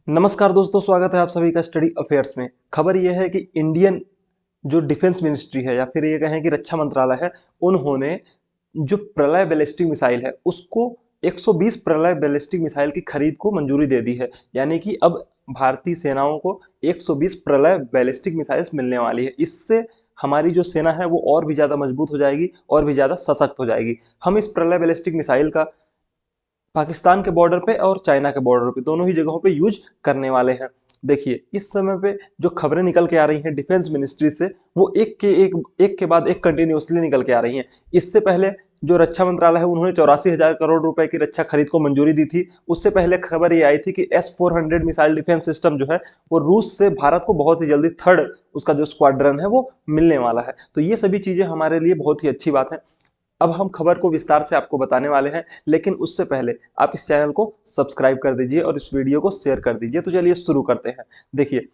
नमस्कार दोस्तों, स्वागत है आप सभी का स्टडी अफेयर्स में। खबर यह है कि इंडियन जो डिफेंस मिनिस्ट्री है या फिर ये कहें कि रक्षा मंत्रालय है, उन्होंने जो प्रलय बैलिस्टिक मिसाइल है उसको 120 प्रलय बैलिस्टिक मिसाइल की खरीद को मंजूरी दे दी है। यानी कि अब भारतीय सेनाओं को 120 प्रलय बैलिस्टिक मिसाइल्स मिलने वाली है। इससे हमारी जो सेना है वो और भी ज़्यादा मजबूत हो जाएगी और भी ज़्यादा सशक्त हो जाएगी। हम इस प्रलय बैलिस्टिक मिसाइल का पाकिस्तान के बॉर्डर पे और चाइना के बॉर्डर पे दोनों ही जगहों पे यूज करने वाले हैं। देखिए इस समय पे जो खबरें निकल के आ रही हैं डिफेंस मिनिस्ट्री से, वो एक के बाद एक कंटिन्यूअसली निकल के आ रही हैं। इससे पहले जो रक्षा मंत्रालय है उन्होंने 84,000 करोड़ रुपए की रक्षा खरीद को मंजूरी दी थी। उससे पहले खबर ये आई थी कि S-400 मिसाइल डिफेंस सिस्टम जो है वो रूस से भारत को बहुत ही जल्दी थर्ड उसका जो स्क्वाड्रन है वो मिलने वाला है। तो ये सभी चीजें हमारे लिए बहुत ही अच्छी बात है। अब हम खबर को विस्तार से आपको बताने वाले हैं, लेकिन उससे पहले आप इस चैनल को सब्सक्राइब कर दीजिए और इस वीडियो को शेयर कर दीजिए। तो चलिए शुरू करते हैं। देखिए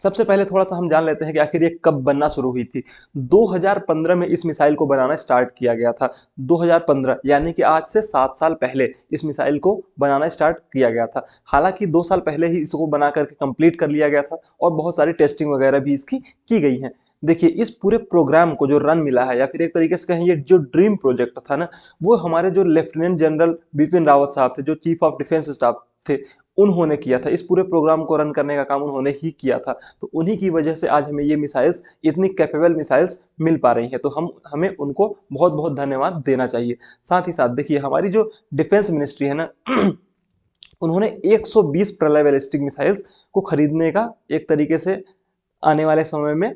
सबसे पहले थोड़ा सा हम जान लेते हैं कि आखिर ये कब बनना शुरू हुई थी। 2015 में इस मिसाइल को बनाना स्टार्ट किया गया था। 2015 यानी कि आज से 7 साल पहले इस मिसाइल को बनाना स्टार्ट किया गया था। हालांकि 2 साल पहले ही इसको बना करके कंप्लीट कर लिया गया था और बहुत सारी टेस्टिंग वगैरह भी इसकी की गई है। देखिए इस पूरे प्रोग्राम को जो रन मिला है या फिर एक तरीके से कहें ये जो ड्रीम प्रोजेक्ट था ना, वो हमारे जो लेफ्टिनेंट जनरल बिपिन रावत साहब थे, जो चीफ ऑफ डिफेंस स्टाफ थे, उन्होंने किया था। इस पूरे प्रोग्राम को रन करने का काम उन्होंने ही किया था। तो उन्हीं की वजह से आज हमें ये मिसाइल्स, इतनी कैपेबल मिसाइल्स मिल पा रही हैं। तो हमें उनको बहुत बहुत धन्यवाद देना चाहिए। साथ ही साथ देखिए हमारी जो डिफेंस मिनिस्ट्री है ना उन्होंने 120 प्रलय बैलिस्टिक मिसाइल्स को खरीदने का एक तरीके से आने वाले समय में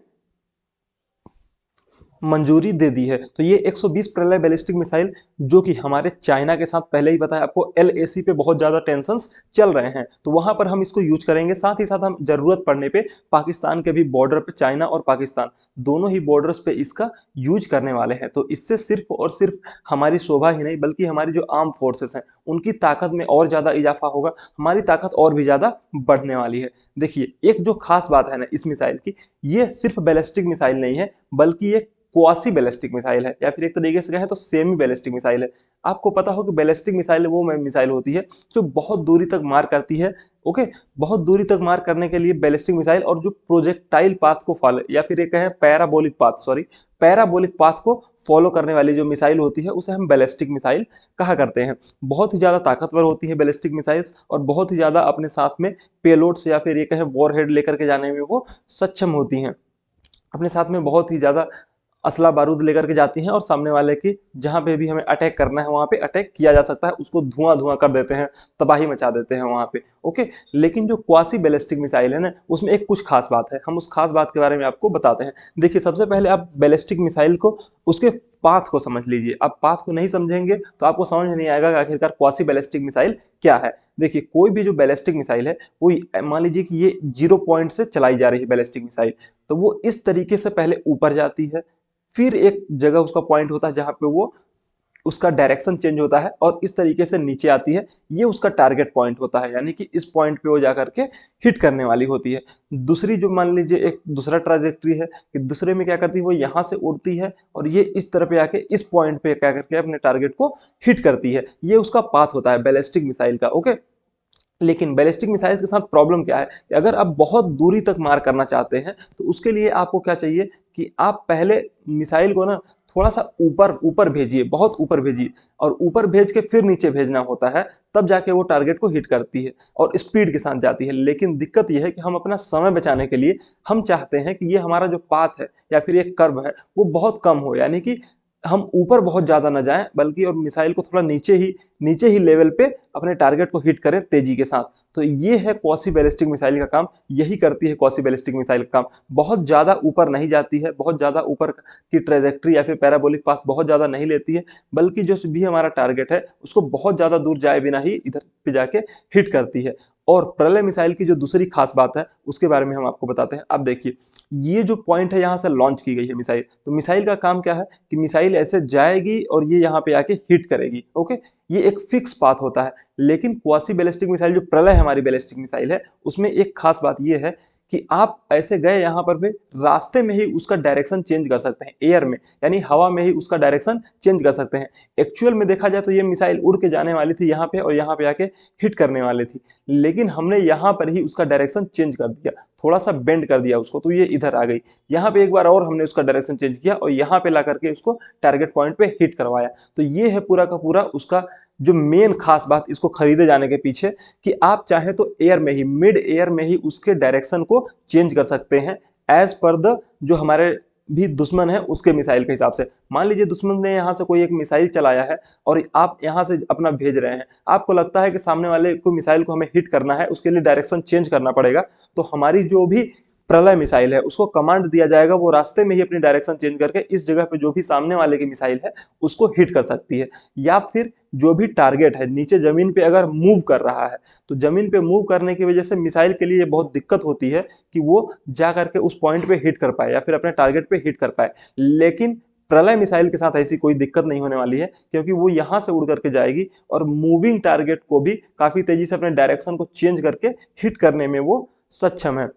मंजूरी दे दी है। तो ये 120 प्रलय बैलिस्टिक मिसाइल जो कि हमारे चाइना के साथ, पहले ही बताया आपको, LAC पे बहुत ज्यादा टेंशंस चल रहे हैं, तो वहां पर हम इसको यूज करेंगे। साथ ही साथ हम जरूरत पड़ने पे पाकिस्तान के भी बॉर्डर पे, चाइना और पाकिस्तान दोनों ही बॉर्डर्स पे इसका यूज करने वाले हैं। तो इससे सिर्फ और सिर्फ हमारी शोभा ही नहीं बल्कि हमारी जो आर्म फोर्सेस हैं उनकी ताकत में और ज्यादा इजाफा होगा, हमारी ताकत और भी ज्यादा बढ़ने वाली है। देखिए एक जो खास बात है ना इस मिसाइल की, ये सिर्फ बैलिस्टिक मिसाइल नहीं है बल्कि एक क्वासी बैलिस्टिक मिसाइल है, या फिर एक तरीके से कहें तो सेमी बैलिस्टिक मिसाइल है। आपको पता हो कि बैलिस्टिक मिसाइल वो मिसाइल होती है जो बहुत दूरी तक मार करती है। ओके, बहुत दूरी तक मार करने के लिए बैलिस्टिक मिसाइल और जो प्रोजेक्टाइल पाथ को फॉलो, या फिर एक कहें parabolic path, sorry, parabolic path को फॉलो करने वाली जो मिसाइल होती है उसे हम बैलिस्टिक मिसाइल कहा करते हैं। बहुत ही ज्यादा ताकतवर होती है बैलिस्टिक मिसाइल्स और बहुत ही ज्यादा अपने साथ में पेलोड्स या फिर ये कहें वॉरहेड लेकर के जाने में वो सक्षम होती हैं। अपने साथ में बहुत ही ज्यादा असला बारूद लेकर के जाती हैं और सामने वाले की जहां पे भी हमें अटैक करना है वहां पे अटैक किया जा सकता है, उसको धुआं धुआं कर देते हैं, तबाही मचा देते हैं वहां पे। ओके, लेकिन जो क्वासी बैलिस्टिक मिसाइल है ना उसमें एक कुछ खास बात है, हम उस खास बात के बारे में आपको बताते हैं। देखिए सबसे पहले आप बैलिस्टिक मिसाइल को, उसके पाथ को समझ लीजिए। आप पाथ को नहीं समझेंगे तो आपको समझ नहीं आएगा कि आखिरकार क्वासी बैलिस्टिक मिसाइल क्या है। देखिए कोई भी जो बैलिस्टिक मिसाइल है वो, मान लीजिए कि ये 0 पॉइंट से चलाई जा रही है बैलिस्टिक मिसाइल, तो वो इस तरीके से पहले ऊपर जाती है, फिर एक जगह उसका पॉइंट होता है जहां पे वो उसका डायरेक्शन चेंज होता है और इस तरीके से नीचे आती है। ये उसका टारगेट पॉइंट होता है, यानी कि इस पॉइंट पे वो जाकर के हिट करने वाली होती है। दूसरी जो मान लीजिए एक दूसरा ट्राजेक्ट्री है कि दूसरे में क्या करती है, वो यहाँ से उड़ती है और ये इस तरह पे आके इस पॉइंट पे क्या करके अपने टारगेट को हिट करती है। ये उसका पाथ होता है बैलिस्टिक मिसाइल का। ओके, लेकिन बैलिस्टिक मिसाइल्स के साथ प्रॉब्लम क्या है कि अगर आप बहुत दूरी तक मार करना चाहते हैं तो उसके लिए आपको क्या चाहिए कि आप पहले मिसाइल को ना थोड़ा सा ऊपर ऊपर भेजिए, बहुत ऊपर भेजिए, और ऊपर भेज के फिर नीचे भेजना होता है, तब जाके वो टारगेट को हिट करती है और स्पीड के साथ जाती है। लेकिन दिक्कत यह है कि हम अपना समय बचाने के लिए हम चाहते हैं कि ये हमारा जो पाथ है या फिर एक कर्व है वो बहुत कम हो, यानी कि हम ऊपर बहुत ज्यादा ना जाएं बल्कि और मिसाइल को थोड़ा नीचे ही लेवल पे अपने टारगेट को हिट करें तेजी के साथ। तो ये है क्वासी बैलिस्टिक मिसाइल का काम, यही करती है क्वासी बैलिस्टिक मिसाइल का काम। बहुत ज्यादा ऊपर नहीं जाती है, बहुत ज्यादा ऊपर की ट्रेजेक्ट्री या फिर पैराबोलिक पाथ बहुत ज्यादा नहीं लेती है, बल्कि जो भी हमारा टारगेट है उसको बहुत ज्यादा दूर जाए बिना ही इधर पे जाके हिट करती है। और प्रलय मिसाइल की जो दूसरी खास बात है उसके बारे में हम आपको बताते हैं। अब देखिए ये जो पॉइंट है यहाँ से लॉन्च की गई है मिसाइल, तो मिसाइल का काम क्या है कि मिसाइल ऐसे जाएगी और ये यहाँ पे आके हिट करेगी। ओके, ये एक फिक्स पाथ होता है। लेकिन क्वासी बैलिस्टिक मिसाइल जो प्रलय हमारी बैलिस्टिक मिसाइल है उसमें एक खास बात ये है कि आप ऐसे गए यहाँ पर भी रास्ते में ही उसका डायरेक्शन चेंज कर सकते हैं, एयर में यानी हवा में ही उसका डायरेक्शन चेंज कर सकते हैं। एक्चुअल में देखा जाए तो ये मिसाइल उड़ के जाने वाली थी यहाँ पे और यहाँ पे आके हिट करने वाली थी, लेकिन हमने यहाँ पर ही उसका डायरेक्शन चेंज कर दिया, थोड़ा सा बेंड कर दिया उसको, तो ये इधर आ गई। यहाँ पे एक बार और हमने उसका डायरेक्शन चेंज किया और यहाँ पे ला करके उसको टारगेट पॉइंट पे हिट करवाया। तो ये है पूरा का पूरा उसका जो मेन खास बात इसको खरीदे जाने के पीछे, कि आप चाहे तो एयर में ही, मिड एयर में ही उसके डायरेक्शन को चेंज कर सकते हैं एज पर द जो हमारे भी दुश्मन है उसके मिसाइल के हिसाब से। मान लीजिए दुश्मन ने यहाँ से कोई एक मिसाइल चलाया है और आप यहाँ से अपना भेज रहे हैं, आपको लगता है कि सामने वाले को मिसाइल को हमें हिट करना है, उसके लिए डायरेक्शन चेंज करना पड़ेगा, तो हमारी जो भी प्रलय मिसाइल है उसको कमांड दिया जाएगा, वो रास्ते में ही अपनी डायरेक्शन चेंज करके इस जगह पे जो भी सामने वाले की मिसाइल है उसको हिट कर सकती है। या फिर जो भी टारगेट है नीचे जमीन पे अगर मूव कर रहा है, तो जमीन पे मूव करने की वजह से मिसाइल के लिए बहुत दिक्कत होती है कि वो जा करके उस पॉइंट पे हिट कर पाए या फिर अपने टारगेट पे हिट कर पाए। लेकिन प्रलय मिसाइल के साथ ऐसी कोई दिक्कत नहीं होने वाली है, क्योंकि वो यहां से उड़ करके जाएगी और मूविंग टारगेट को भी काफी तेजी से अपने डायरेक्शन को चेंज करके हिट करने में वो सक्षम है।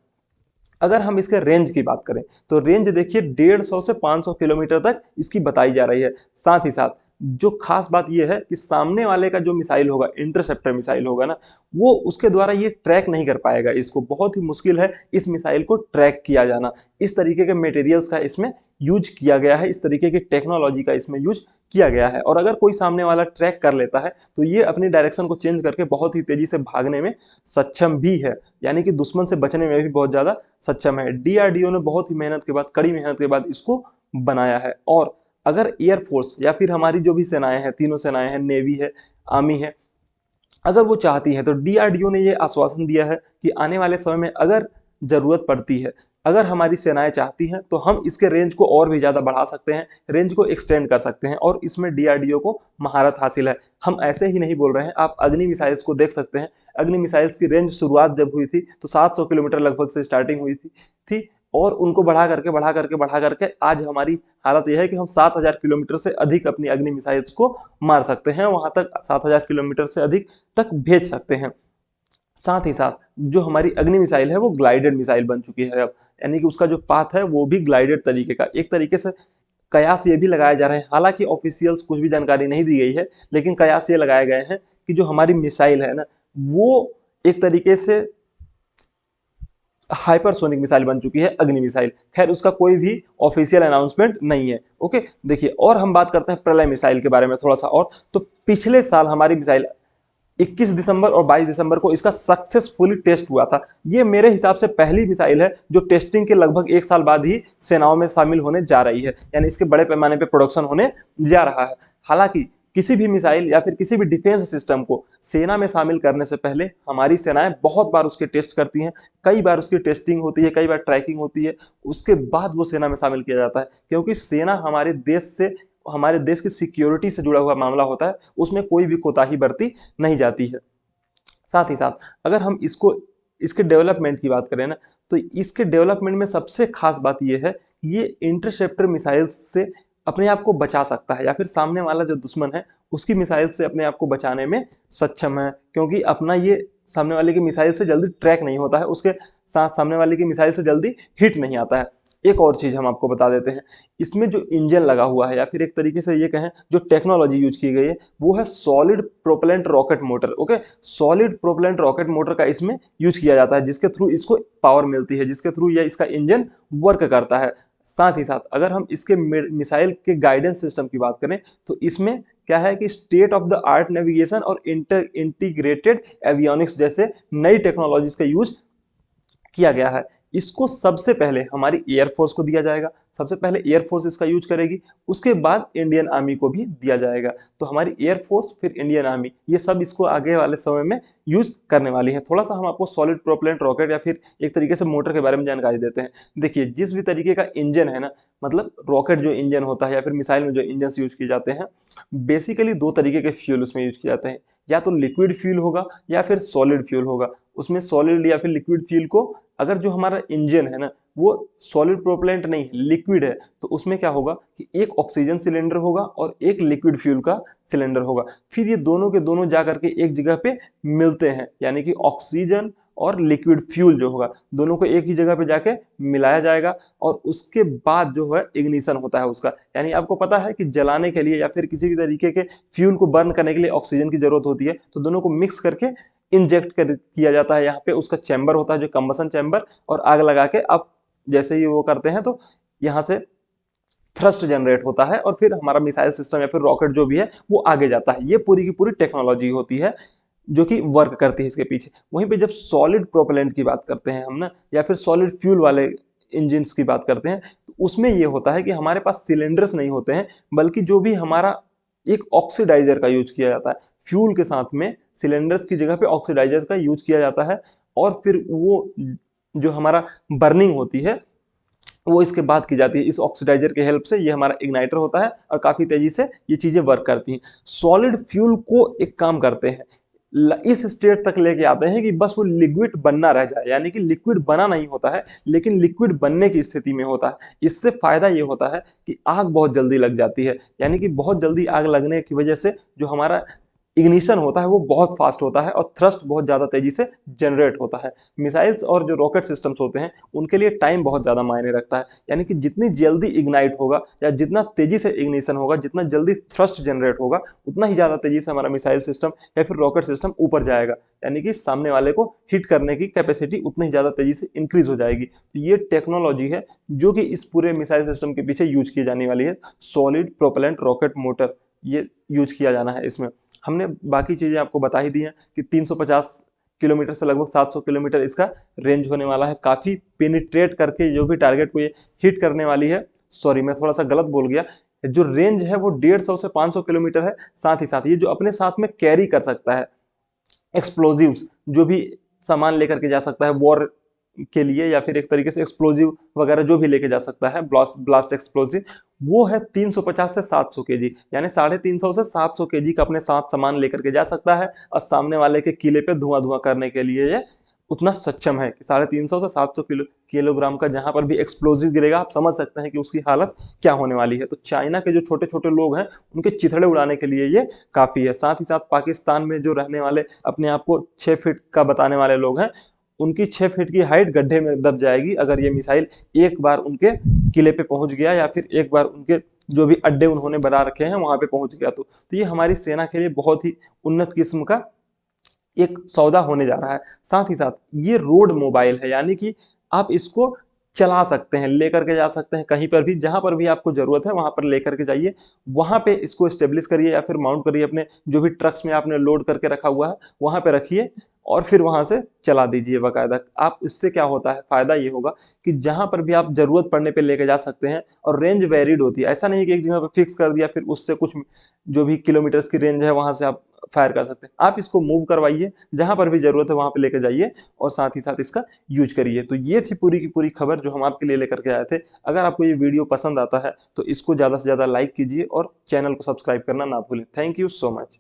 अगर हम इसके रेंज की बात करें तो रेंज देखिए 150 से 500 किलोमीटर तक इसकी बताई जा रही है। साथ ही साथ जो खास बात यह है कि सामने वाले का जो मिसाइल होगा, इंटरसेप्टर मिसाइल होगा ना, वो उसके द्वारा ये ट्रैक नहीं कर पाएगा, इसको बहुत ही मुश्किल है इस मिसाइल को ट्रैक किया जाना। इस तरीके के मटेरियल्स का इसमें यूज किया गया है, इस तरीके की टेक्नोलॉजी का इसमें यूज किया गया है। और अगर कोई सामने वाला ट्रैक कर लेता है तो ये अपनी डायरेक्शन को चेंज करके बहुत ही तेजी से भागने में सक्षम भी है, यानी कि दुश्मन से बचने में भी बहुत ज्यादा सक्षम है। डीआरडीओ ने बहुत ही मेहनत के बाद, कड़ी मेहनत के बाद इसको बनाया है। और अगर एयरफोर्स या फिर हमारी जो भी सेनाएं हैं, तीनों सेनाएं हैं, नेवी है, आर्मी है, अगर वो चाहती है तो डीआरडीओ ने ये आश्वासन दिया है कि आने वाले समय में अगर जरूरत पड़ती है, अगर हमारी सेनाएं चाहती हैं, तो हम इसके रेंज को और भी ज्यादा बढ़ा सकते हैं, रेंज को एक्सटेंड कर सकते हैं, और इसमें डीआरडीओ को महारत हासिल है। हम ऐसे ही नहीं बोल रहे हैं, आप अग्नि मिसाइल्स को देख सकते हैं। अग्नि मिसाइल्स की रेंज शुरुआत जब हुई थी तो 700 किलोमीटर लगभग से स्टार्टिंग हुई थी और उनको बढ़ा करके आज हमारी हालत यह है कि हम 7000 किलोमीटर से अधिक अपनी अग्नि मिसाइल्स को मार सकते हैं, वहां तक 7000 किलोमीटर से अधिक तक भेज सकते हैं। साथ ही साथ जो हमारी अग्नि मिसाइल है वो ग्लाइडेड मिसाइल बन चुकी है अब, यानी कि उसका जो पाथ है वो भी ग्लाइडेड तरीके का, एक तरीके से कयास ये भी लगाया जा रहा है, हालांकि ऑफिशियल्स कुछ भी जानकारी नहीं दी गई है, लेकिन कयास ये लगाए गए हैं कि जो हमारी मिसाइल है ना, वो एक तरीके से हाइपरसोनिक मिसाइल बन चुकी है, अग्नि मिसाइल। खैर उसका कोई भी ऑफिशियल अनाउंसमेंट नहीं है। ओके, देखिए और हम बात करते हैं प्रलय मिसाइल के बारे में थोड़ा सा। और तो पिछले साल हमारी मिसाइल 21 दिसंबर और 22 दिसंबर को इसका सक्सेसफुली टेस्ट हुआ था। ये मेरे हिसाब से पहली मिसाइल है जो टेस्टिंग के लगभग 1 साल बाद ही सेनाओं में शामिल होने जा रही है, यानी इसके बड़े पैमाने पे प्रोडक्शन होने जा रहा है। हालांकि किसी भी मिसाइल या फिर किसी भी डिफेंस सिस्टम को सेना में शामिल करने से पहले हमारी सेनाएं बहुत बार उसके टेस्ट करती हैं, कई बार उसकी टेस्टिंग होती है, कई बार ट्रैकिंग होती है, उसके बाद वो सेना में शामिल किया जाता है। क्योंकि सेना हमारे देश से, हमारे देश की सिक्योरिटी से जुड़ा हुआ मामला होता है, उसमें कोई भी कोताही बरती नहीं जाती है। साथ ही साथ अगर हम इसके डेवलपमेंट की बात करें ना, तो इसके डेवलपमेंट में सबसे खास बात यह है, ये इंटरसेप्टर मिसाइल से अपने आप को बचा सकता है, या फिर सामने वाला जो दुश्मन है उसकी मिसाइल से अपने आप को बचाने में सक्षम है, क्योंकि अपना ये सामने वाले की मिसाइल से जल्दी ट्रैक नहीं होता है, उसके साथ सामने वाले की मिसाइल से जल्दी हिट नहीं आता है। एक और चीज हम आपको बता देते हैं, इसमें जो इंजन लगा हुआ है, या फिर एक तरीके से ये कहें जो टेक्नोलॉजी यूज की गई है, वो है solid propellant rocket motor. Okay, solid propellant rocket motor का इसमें यूज किया जाता है, जिसके थ्रू इसको पावर मिलती है, जिसके थ्रू यह इसका इंजन वर्क करता है। साथ ही साथ अगर हम इसके मिसाइल के गाइडेंस सिस्टम की बात करें, तो इसमें क्या है कि state of the art navigation और इंटीग्रेटेड एवियोनिक्स जैसे नई टेक्नोलॉजीज का यूज किया गया है। इसको सबसे पहले हमारी एयरफोर्स को दिया जाएगा, सबसे पहले एयरफोर्स इसका यूज करेगी, उसके बाद इंडियन आर्मी को भी दिया जाएगा। तो हमारी एयरफोर्स फिर इंडियन आर्मी, ये सब इसको आगे वाले समय में यूज करने वाली है। थोड़ा सा हम आपको सॉलिड प्रोपेलेंट रॉकेट या फिर एक तरीके से मोटर के बारे में जानकारी देते हैं। देखिए जिस भी तरीके का इंजन है ना, मतलब रॉकेट जो इंजन होता है या फिर मिसाइल में जो इंजन यूज किए जाते हैं, बेसिकली दो तरीके के फ्यूल उसमें यूज किए जाते हैं, या तो लिक्विड फ्यूल होगा या फिर सॉलिड फ्यूल होगा। उसमें सॉलिड या फिर लिक्विड फ्यूल को, अगर जो हमारा इंजन है ना वो सॉलिड प्रोपेलेंट नहीं लिक्विड है, तो उसमें क्या होगा कि एक ऑक्सीजन सिलेंडर होगा और एक लिक्विड फ्यूल का सिलेंडर होगा। फिर ये दोनों के दोनों जा करके एक जगह पे मिलते हैं, यानी कि ऑक्सीजन और लिक्विड फ्यूल जो होगा दोनों को एक ही जगह पे जाके मिलाया जाएगा और उसके बाद जो है इग्निशन होता है उसका। यानी आपको पता है कि जलाने के लिए या फिर किसी भी तरीके के फ्यूल को बर्न करने के लिए ऑक्सीजन की जरूरत होती है, तो दोनों को मिक्स करके इंजेक्ट कर किया जाता है। यहाँ पे उसका चैम्बर होता है जो कंबसन चैम्बर, और आग लगा के आप जैसे ही वो करते हैं तो यहाँ से थ्रस्ट जनरेट होता है और फिर हमारा मिसाइल सिस्टम या फिर रॉकेट जो भी है वो आगे जाता है। ये पूरी की पूरी टेक्नोलॉजी होती है जो कि वर्क करती है इसके पीछे। वहीं पे जब सॉलिड प्रोपेलेंट की बात करते हैं हम ना, या फिर सॉलिड फ्यूल वाले इंजिन की बात करते हैं, तो उसमें ये होता है कि हमारे पास सिलेंडर्स नहीं होते हैं, बल्कि जो भी हमारा एक ऑक्सीडाइजर का यूज किया जाता है। फ्यूल के साथ में सिलेंडर्स की जगह पे ऑक्सीडाइजर का यूज किया जाता है, और फिर वो जो हमारा बर्निंग होती है वो इसके बाद की जाती है। इस ऑक्सीडाइजर के हेल्प से ये हमारा इग्नाइटर होता है और काफी तेजी से ये चीजें वर्क करती हैं। सॉलिड फ्यूल को एक काम करते हैं, इस स्टेट तक लेके आते हैं कि बस वो लिक्विड बनना रह जाए, यानी कि लिक्विड बना नहीं होता है लेकिन लिक्विड बनने की स्थिति में होता है। इससे फायदा ये होता है कि आग बहुत जल्दी लग जाती है, यानी कि बहुत जल्दी आग लगने की वजह से जो हमारा इग्निशन होता है वो बहुत फास्ट होता है और थ्रस्ट बहुत ज्यादा तेजी से जनरेट होता है। मिसाइल्स और जो रॉकेट सिस्टम्स होते हैं उनके लिए टाइम बहुत ज्यादा मायने रखता है, यानी कि जितनी जल्दी इग्नाइट होगा या जितना तेजी से इग्निशन होगा, जितना जल्दी थ्रस्ट जनरेट होगा, उतना ही ज्यादा तेजी से हमारा मिसाइल सिस्टम या फिर रॉकेट सिस्टम ऊपर जाएगा, यानी कि सामने वाले को हिट करने की कैपेसिटी उतनी ही ज्यादा तेजी से इंक्रीज हो जाएगी। तो ये टेक्नोलॉजी है जो कि इस पूरे मिसाइल सिस्टम के पीछे यूज की जाने वाली है। सॉलिड प्रोपेलेंट रॉकेट मोटर ये यूज किया जाना है इसमें। हमने बाकी चीजें आपको बता ही दी हैं कि 350 किलोमीटर से लगभग 700 किलोमीटर इसका रेंज होने वाला है। काफी पेनिट्रेट करके जो भी टारगेट को ये हिट करने वाली है। सॉरी, मैं थोड़ा सा गलत बोल गया। जो रेंज है वो 150 से 500 किलोमीटर है। साथ ही साथ ये जो अपने साथ में कैरी कर सकता है एक्सप्लोजिव्स, जो भी सामान लेकर के जा सकता है वॉर के लिए, या फिर एक तरीके से एक्सप्लोजिव वगैरह जो भी लेके जा सकता है, ब्लास्ट एक्सप्लोजिव, वो है 350 से 700 केजी, यानी 350 से 700 केजी का अपने साथ सामान लेकर के जा सकता है और सामने वाले के किले पे धुआं धुआं करने के लिए ये उतना सक्षम है कि 350 से 700 किलोग्राम का जहां पर भी एक्सप्लोजिव गिरेगा आप समझ सकते हैं कि उसकी हालत क्या होने वाली है। तो चाइना के जो छोटे छोटे लोग हैं उनके चिथड़े उड़ाने के लिए ये काफी है। साथ ही साथ पाकिस्तान में जो रहने वाले अपने आप को 6 फीट का बताने वाले लोग हैं, उनकी 6 फीट की हाइट गड्ढे में दब जाएगी अगर ये मिसाइल एक बार उनके किले पे पहुंच गया या फिर एक बार उनके जो भी अड्डे उन्होंने बना रखे हैं वहां पे पहुंच गया। तो ये हमारी सेना के लिए बहुत ही उन्नत किस्म का एक सौदा होने जा रहा है। साथ ही साथ ये रोड मोबाइल है, यानी कि आप इसको चला सकते हैं, लेकर के जा सकते हैं कहीं पर भी, जहां पर भी आपको जरूरत है वहां पर लेकर के जाइए, वहां पे इसको स्टेब्लिश करिए या फिर माउंट करिए अपने जो भी ट्रक्स में आपने लोड करके रखा हुआ है वहां पे रखिए और फिर वहां से चला दीजिए बाकायदा। आप इससे क्या होता है, फायदा ये होगा कि जहां पर भी आप जरूरत पड़ने पे लेके जा सकते हैं, और रेंज वेरिड होती है, ऐसा नहीं कि एक जगह पे फिक्स कर दिया फिर उससे कुछ जो भी किलोमीटर्स की रेंज है वहां से आप फायर कर सकते हैं। आप इसको मूव करवाइए, जहां पर भी जरूरत है वहां पे लेके जाइए और साथ ही साथ इसका यूज करिए। तो ये थी पूरी की पूरी खबर जो हम आपके लिए लेकर के आए थे। अगर आपको ये वीडियो पसंद आता है तो इसको ज्यादा से ज्यादा लाइक कीजिए और चैनल को सब्सक्राइब करना ना भूलें। Thank you so much.